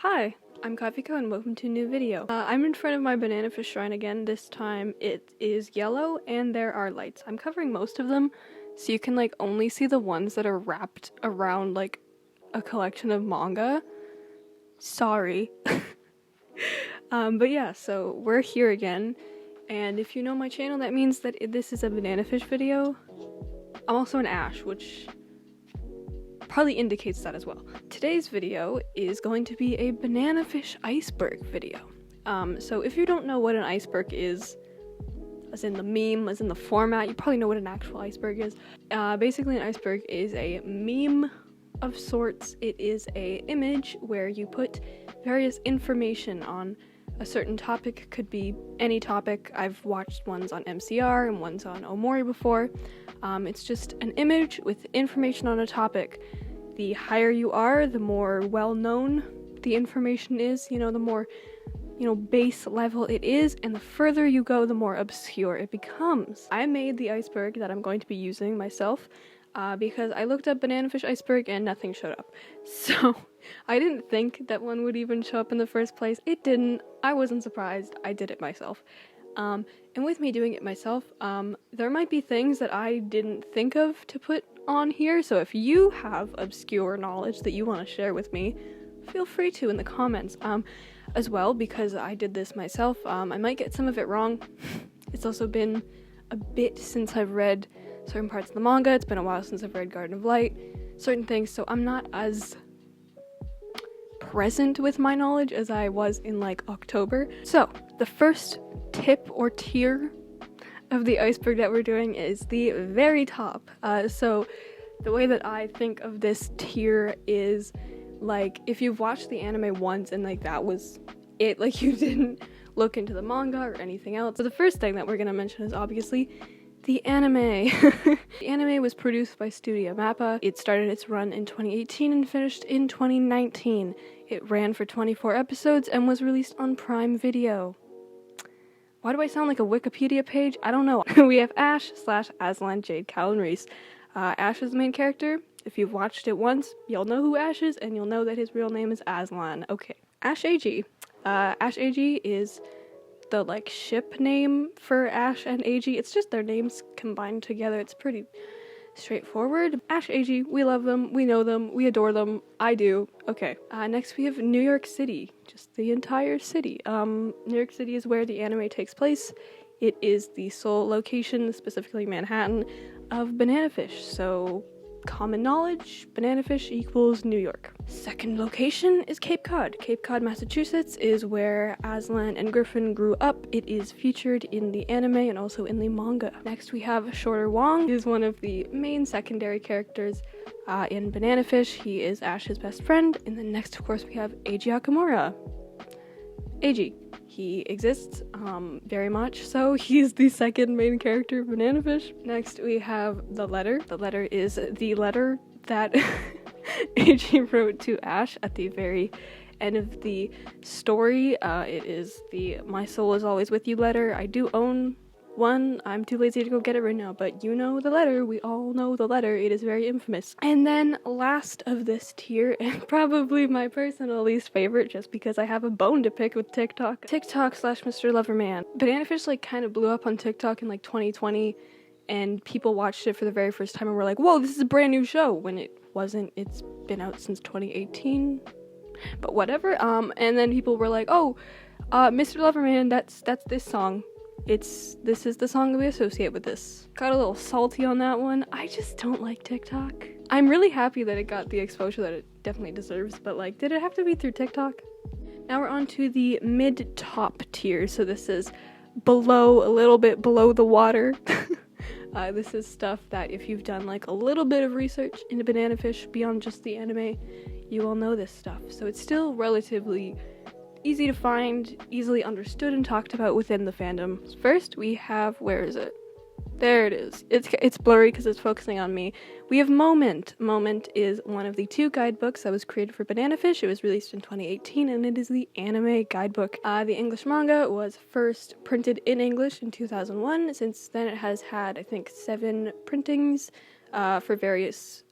Hi, I'm Kavika and welcome to a new video. I'm in front of my banana fish shrine again. This time it is yellow and there are lights. I'm covering most of them so you can only see the ones that are wrapped around a collection of manga. Sorry. But yeah, so we're here again, and if you know my channel that means that this is a banana fish video. I'm also an Ash, which probably indicates that as well. Today's video is going to be a banana fish iceberg video. So if you don't know what an iceberg is, as in the meme, as in the format, you probably know what an actual iceberg is. Basically an iceberg is a meme of sorts. It is a image where you put various information on a certain topic. Could be any topic. I've watched ones on MCR and ones on Omori before. It's just an image with information on a topic. The higher you are, the more well-known the information is, the more, base level it is, and the further you go, the more obscure it becomes. I made the iceberg that I'm going to be using myself, because I looked up banana fish iceberg and nothing showed up. So, I didn't think that one would even show up in the first place. It didn't. I wasn't surprised. I did it myself. And with me doing it myself, there might be things that I didn't think of to put on here, so if you have obscure knowledge that you want to share with me, feel free to in the comments, as well, because I did this myself. I might get some of it wrong. It's also been a bit since I've read certain parts of the manga. It's been a while since I've read Garden of Light, certain things, so I'm not as present with my knowledge as I was in October. So the first tip or tier of the iceberg that we're doing is the very top. So the way that I think of this tier is if you've watched the anime once and that was it, you didn't look into the manga or anything else. So the first thing that we're gonna mention is obviously the anime. The anime was produced by Studio Mappa. It started its run in 2018 and finished in 2019. It ran for 24 episodes and was released on Prime Video. Why do I sound like a Wikipedia page? I don't know. We have Ash/Aslan Jade Callan Reese. Ash is the main character. If you've watched it once, you'll know who Ash is, and you'll know that his real name is Aslan. Okay. Ash AG. Ash AG is the ship name for Ash and AG. It's just their names combined together. It's pretty straightforward. Ash AG, we love them, we know them, we adore them. I do. Okay. Next we have New York City. Just the entire city. New York City is where the anime takes place. It is the sole location, specifically Manhattan, of banana fish. So, common knowledge, banana fish equals New York. Second location is Cape Cod. Cape Cod, Massachusetts is where Aslan and Griffin grew up. It is featured in the anime and also in the manga. Next we have Shorter Wong. He is one of the main secondary characters in Banana Fish. He is Ash's best friend. And then next, of course, we have Eiji Akamura. Eiji. He exists, very much so. He's the second main character of Banana Fish. Next, we have The Letter. The Letter is the letter that Eiji wrote to Ash at the very end of the story. It is the "My soul is always with you" letter. I do own one. I'm too lazy to go get it right now, but you know the letter. We all know the letter. It is very infamous. And then last of this tier, and probably my personal least favorite, just because I have a bone to pick with TikTok. TikTok/Mr. Loverman. Banana Fish kind of blew up on TikTok in 2020, and people watched it for the very first time and were like, "Whoa, this is a brand new show," when it wasn't. It's been out since 2018. But whatever. And then people were like, "Oh, Mr. Loverman, that's this song. This is the song that we associate with this." Got a little salty on that one. I just don't like TikTok. I'm really happy that it got the exposure that it definitely deserves, but did it have to be through TikTok? Now we're on to the mid-top tier, so this is a little bit below the water. This is stuff that if you've done a little bit of research into Banana Fish beyond just the anime, you will know this stuff. So it's still relatively easy to find, easily understood and talked about within the fandom. First, we have, where is it? There it is. It's blurry because it's focusing on me. We have Moment. Moment is one of the 2 guidebooks that was created for Banana Fish. It was released in 2018, and it is the anime guidebook. The English manga was first printed in English in 2001. Since then, it has had, I think, 7 printings for various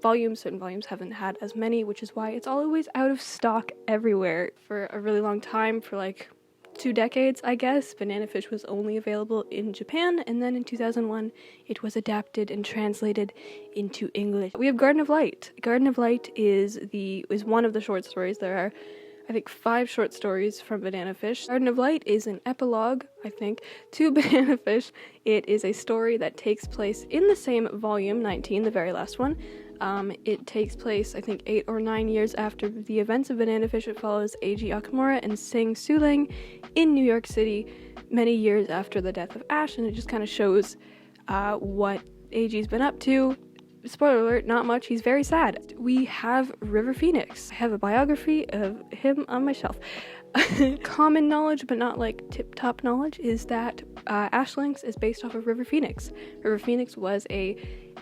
volumes. Certain volumes haven't had as many, which is why it's always out of stock everywhere. For a really long time, for like 2 decades, I guess, Banana Fish was only available in Japan, and then in 2001, it was adapted and translated into English. We have Garden of Light. Garden of Light is one of the short stories. There are, I think, 5 short stories from Banana Fish. Garden of Light is an epilogue, I think, to Banana Fish. It is a story that takes place in the same volume, 19, the very last one. It takes place, I think, 8 or 9 years after the events of Banana Fish. It follows Eiji Akamura and Sing Suling in New York City many years after the death of Ash, and it just kind of shows what Eiji's been up to. Spoiler alert, not much. He's very sad. We have River Phoenix. I have a biography of him on my shelf. Common knowledge, but not like tip-top knowledge, is that Ash Lynx is based off of River Phoenix. River Phoenix was a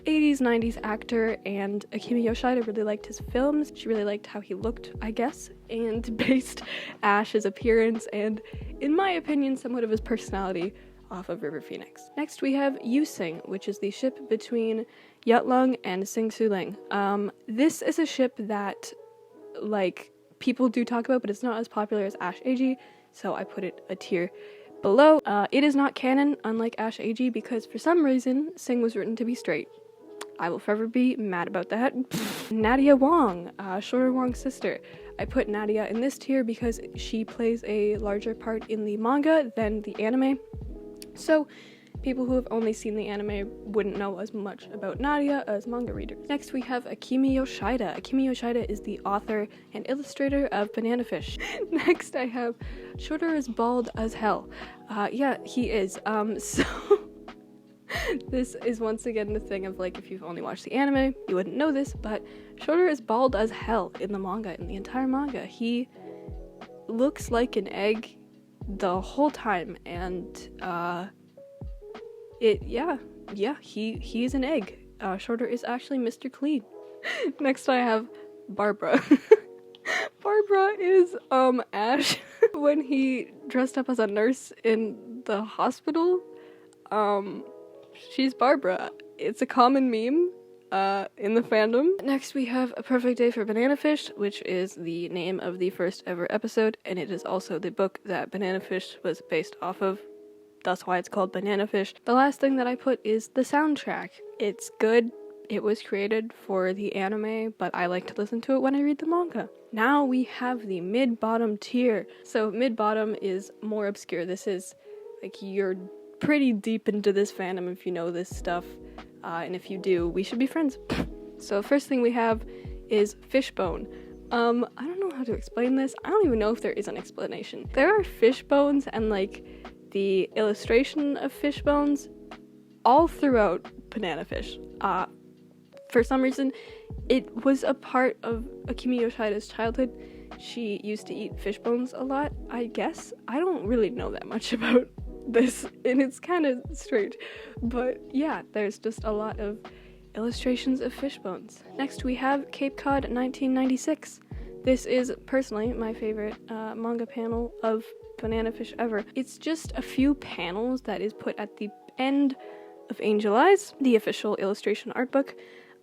80s, 90s actor, and Akemi Yoshida really liked his films. She really liked how he looked, I guess, and based Ash's appearance and, in my opinion, somewhat of his personality off of River Phoenix. Next we have Yusing, which is the ship between Yutlung and Sing Suling. This is a ship that, like, people do talk about, but it's not as popular as Ash Eiji, so I put it a tier below. It is not canon, unlike Ash Eiji, because for some reason, Sing was written to be straight. I will forever be mad about that. Nadia Wong, Shorter Wong's sister. I put Nadia in this tier because she plays a larger part in the manga than the anime. So, people who have only seen the anime wouldn't know as much about Nadia as manga readers. Next we have Akemi Yoshida. Akemi Yoshida is the author and illustrator of Banana Fish. Next I have Shorter is bald as hell. Yeah, he is. So this is once again the thing of, like, if you've only watched the anime, you wouldn't know this, but Shorter is bald as hell in the manga, in the entire manga. He looks like an egg the whole time, and he's an egg. Shorter is actually Mr. Clean. Next I have Barbara. Barbara is Ash when he dressed up as a nurse in the hospital. She's Barbara. It's a common meme in the fandom. Next we have A Perfect Day for Banana Fish, which is the name of the first ever episode, and it is also the book that Banana Fish was based off of. That's why it's called Banana Fish. The last thing that I put is the soundtrack. It's good. It was created for the anime, but I like to listen to it when I read the manga. Now we have the mid-bottom tier. So mid-bottom is more obscure. This is, like, you're pretty deep into this fandom if you know this stuff. And if you do, we should be friends. So first thing we have is Fishbone. I don't know how to explain this. I don't even know if there is an explanation. There are fish bones and, like, the illustration of fish bones all throughout Banana Fish. For some reason, it was a part of Akemi Yoshida's childhood. She used to eat fish bones a lot, I guess. I don't really know that much about this, and it's kind of strange. But yeah, there's just a lot of illustrations of fish bones. Next, we have Cape Cod 1996. This is personally my favorite manga panel of Banana Fish ever. It's just a few panels that is put at the end of Angel Eyes, the official illustration art book,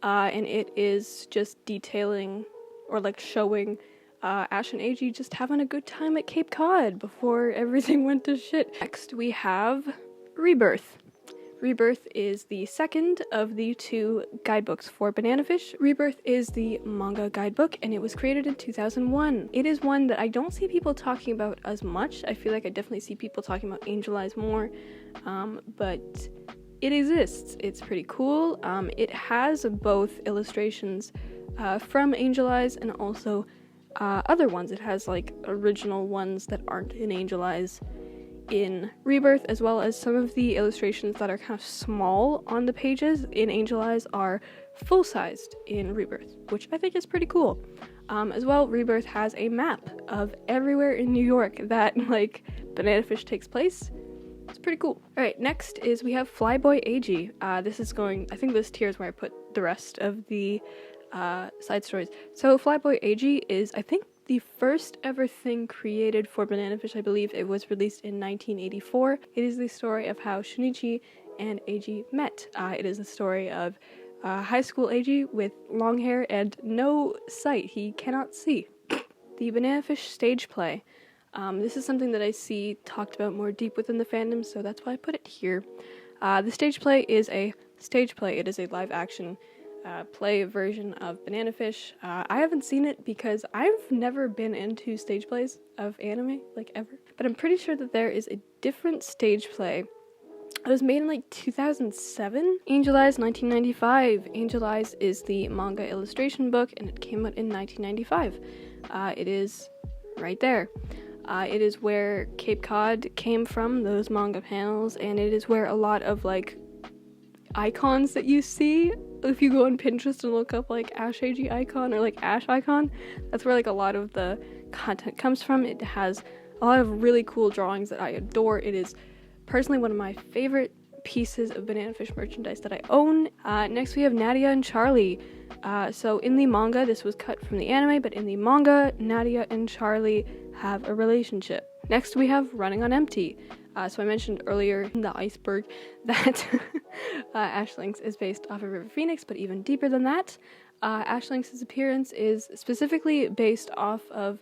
and it is just detailing or, like, showing Ash and Eiji just having a good time at Cape Cod before everything went to shit. Next we have Rebirth. Rebirth is the second of the 2 guidebooks for Banana Fish. Rebirth is the manga guidebook, and it was created in 2001. It is one that I don't see people talking about as much. I feel like I definitely see people talking about Angel Eyes more, but it exists. It's pretty cool. It has both illustrations from Angel Eyes and also other ones. It has, like, original ones that aren't in Angel Eyes in Rebirth, as well as some of the illustrations that are kind of small on the pages in Angel Eyes are full-sized in Rebirth, which I think is pretty cool. As well, Rebirth has a map of everywhere in New York that, like, Banana Fish takes place. It's pretty cool. Alright, next is we have Flyboy Eiji. This is going, I think this tier is where I put the rest of the side stories. So Flyboy Eiji is, I think, the first ever thing created for Banana Fish. I believe it was released in 1984. It is the story of how Shunichi and Eiji met. It is the story of high school AG with long hair and no sight. He cannot see. The Banana Fish stage play. This is something that I see talked about more deep within the fandom, so that's why I put it here. The stage play is a stage play. It is a live action play version of Banana Fish. I haven't seen it because I've never been into stage plays of anime, like ever. But I'm pretty sure that there is a different stage play. It was made in like 2007. Angel Eyes 1995. Angel Eyes is the manga illustration book and it came out in 1995. It is right there. It is where Cape Cod came from, those manga panels, and it is where a lot of like icons that you see, if you go on Pinterest and look up like Ash AG icon or like Ash icon, that's where like a lot of the content comes from. It has a lot of really cool drawings that I adore. It is personally one of my favorite pieces of Banana Fish merchandise that I own. Next we have Nadia and Charlie. So in the manga, this was cut from the anime, but in the manga, Nadia and Charlie have a relationship. Next we have Running on Empty. So I mentioned earlier in the Iceberg that Ash Lynx is based off of River Phoenix, but even deeper than that, Ash Lynx's appearance is specifically based off of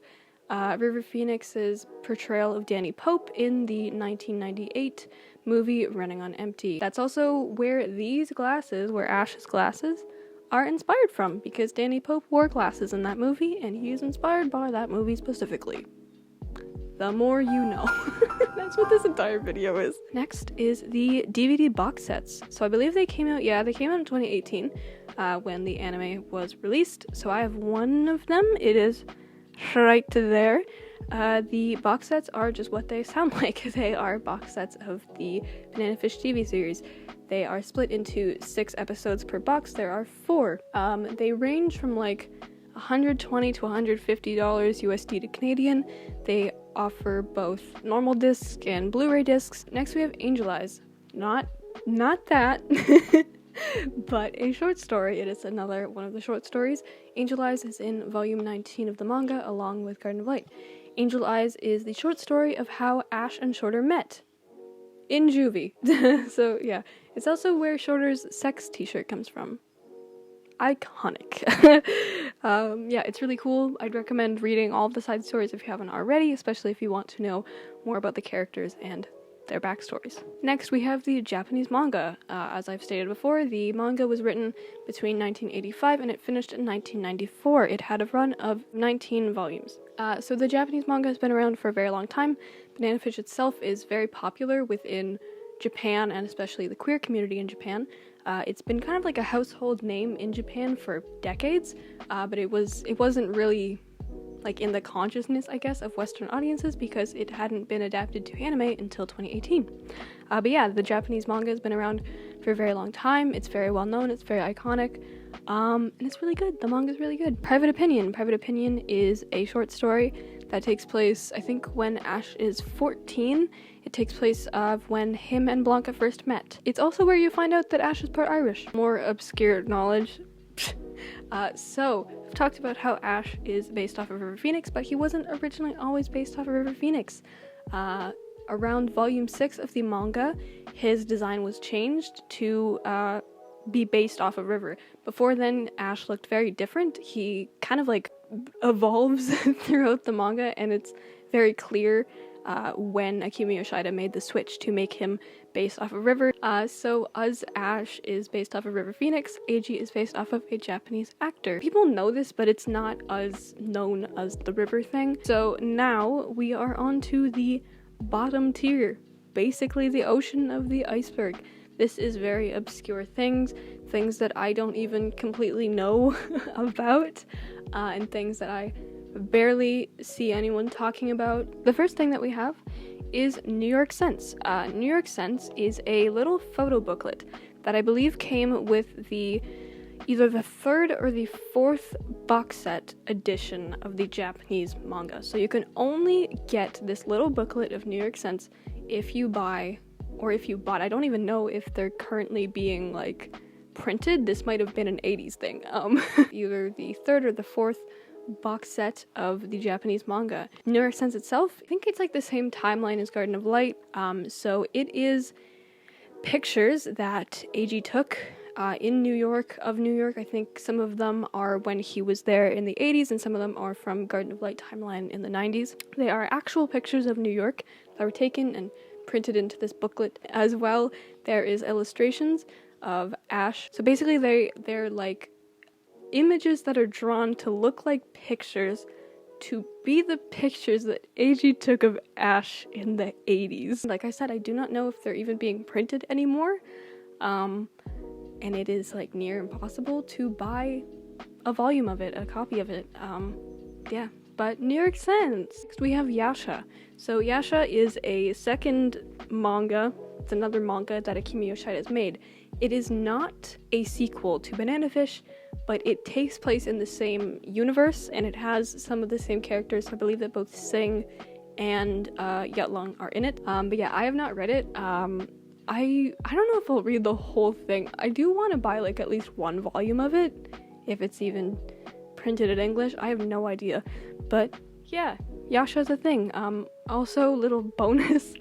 River Phoenix's portrayal of Danny Pope in the 1998 movie Running on Empty. That's also where these glasses, where Ash's glasses, are inspired from, because Danny Pope wore glasses in that movie, and he is inspired by that movie specifically. The more you know. That's what this entire video is. Next is the DVD box sets. So I believe they came out in 2018 when the anime was released. So I have one of them. It is right there. The box sets are just what they sound like. They are box sets of the Banana Fish TV series. They are split into 6 episodes per box. There are 4. They range from like $120 to $150 USD to Canadian. They offer both normal discs and Blu-ray discs. Next we have Angel Eyes. Not that, but a short story. It is another one of the short stories. Angel Eyes is in volume 19 of the manga along with Garden of Light. Angel Eyes is the short story of how Ash and Shorter met in juvie. So yeah, it's also where Shorter's sex t-shirt comes from. Iconic. Yeah, it's really cool. I'd recommend reading all of the side stories if you haven't already, especially if you want to know more about the characters and their backstories. Next, we have the Japanese manga. As I've stated before, the manga was written between 1985 and it finished in 1994. It had a run of 19 volumes. So the Japanese manga has been around for a very long time. Banana Fish itself is very popular within Japan and especially the queer community in Japan. It's been kind of like a household name in Japan for decades, but it wasn't really like in the consciousness, I guess, of Western audiences because it hadn't been adapted to anime until 2018. But yeah, the Japanese manga has been around for a very long time. It's very well known. It's very iconic. And it's really good. The manga is really good. Private Opinion. Private Opinion is a short story that takes place, I think, when Ash is 14. It takes place when him and Blanca first met. It's also where you find out that Ash is part Irish. More obscure knowledge. So, I've talked about how Ash is based off of River Phoenix, but he wasn't originally always based off of River Phoenix. Around volume 6 of the manga, his design was changed to be based off of River. Before then, Ash looked very different. He kind of like evolves throughout the manga, and it's very clear when Akimi Yoshida made the switch to make him based off of River. So Ash is based off of River Phoenix, Eiji is based off of a Japanese actor. People know this, but it's not as known as the River thing. So now we are on to the bottom tier, basically the ocean of the iceberg. This is very obscure things that I don't even completely know about, and things that I barely see anyone talking about. The first thing that we have is New York Sense. New York Sense is a little photo booklet that I believe came with either the 3rd or the 4th box set edition of the Japanese manga. So you can only get this little booklet of New York Sense if you buy, or if you bought. I don't even know if they're currently being like printed. This might have been an 80s thing. Either the 3rd or the 4th box set of the Japanese manga. New York Sense itself, I think it's like the same timeline as Garden of Light. So it is pictures that Eiji took in New York, of New York. I think some of them are when he was there in the 80s, and some of them are from Garden of Light timeline in the 90s. They are actual pictures of New York that were taken and printed into this booklet as well. There is illustrations of Ash. So basically they're like images that are drawn to look like pictures, to be the pictures that AG took of Ash in the 80s. Like I said, I do not know if they're even being printed anymore. And it is like near impossible to buy a volume of it, a copy of it. Yeah, but New York Sense. Next we have Yasha. So Yasha is a second manga. It's another manga that Akemi Yoshida has made. It is not a sequel to Banana Fish, but it takes place in the same universe, and it has some of the same characters. I believe that both Sing and Yetlong are in it. But yeah, I have not read it. I don't know if I'll read the whole thing. I do want to buy like at least one volume of it, if it's even printed in English. I have no idea. But yeah, Yasha's a thing. Also, little bonus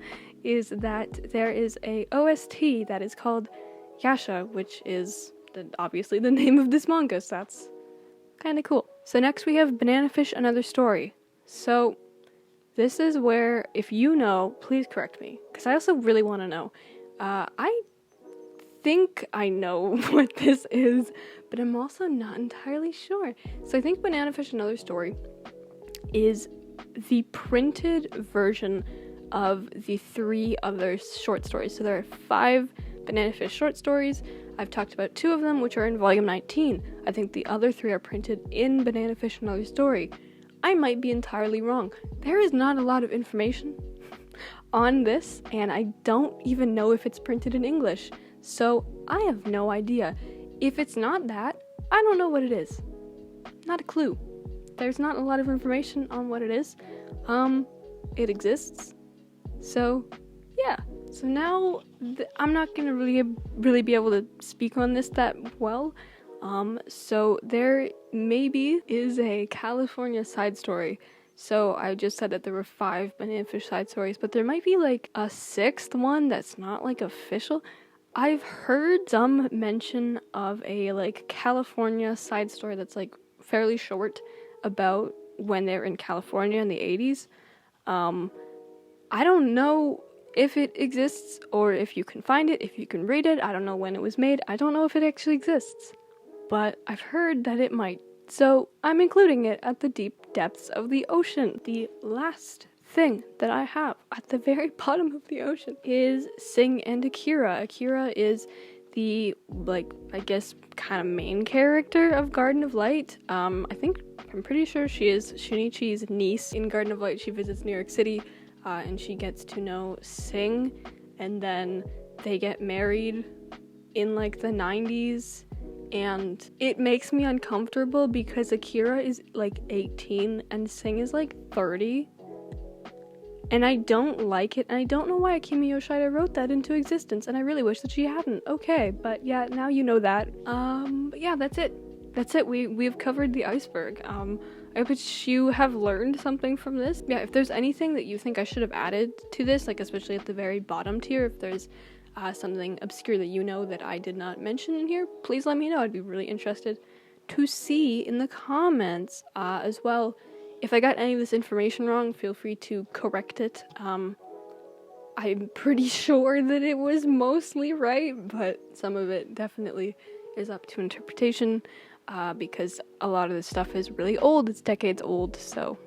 is that there is a OST that is called Yasha, which is obviously the name of this manga, so that's kind of cool. So next we have Banana Fish Another Story. So this is where, if you know, please correct me, because I also really want to know. I think I know what this is, but I'm also not entirely sure. So I think Banana Fish Another Story is the printed version of the 3 other short stories. So there are 5 Banana Fish short stories. I've talked about 2 of them, which are in volume 19. I think the other 3 are printed in Banana Fish Another Story. I might be entirely wrong. There is not a lot of information on this, and I don't even know if it's printed in English. So I have no idea. If it's not that, I don't know what it is. Not a clue. There's not a lot of information on what it is. It exists. So yeah. So now I'm not gonna really be able to speak on this that well. So there maybe is a California side story. So I just said that there were 5 Banana Fish side stories, but there might be like a 6th one that's not like official. I've heard some mention of a like California side story that's like fairly short about when they're in California in the 80s. I don't know if it exists or if you can find it, if you can read it. I don't know when it was made. I don't know if it actually exists, but I've heard that it might. So I'm including it at the deep depths of the ocean. The last thing that I have at the very bottom of the ocean is Sing and Akira. Akira is the, like, I guess, kind of main character of Garden of Light. I'm pretty sure she is Shunichi's niece. In Garden of Light, she visits New York City, and she gets to know Sing, and then they get married in, like, the 90s. And it makes me uncomfortable because Akira is like 18 and Sing is like 30. And I don't like it, and I don't know why Akemi Yoshida wrote that into existence, and I really wish that she hadn't. Okay, but yeah, now you know that. But yeah, that's it. That's it. We've covered the Iceberg. I wish you have learned something from this. Yeah, if there's anything that you think I should have added to this, like especially at the very bottom tier, if there's something obscure that you know that I did not mention in here, please let me know. I'd be really interested to see in the comments as well. If I got any of this information wrong, feel free to correct it. I'm pretty sure that it was mostly right, but some of it definitely is up to interpretation because a lot of this stuff is really old. It's decades old, so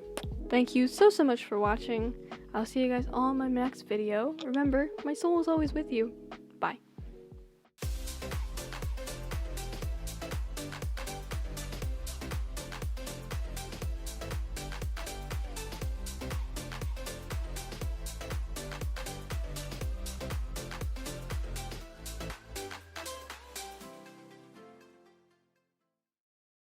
thank you so much for watching. I'll see you guys all in my next video. Remember, my soul is always with you. Bye.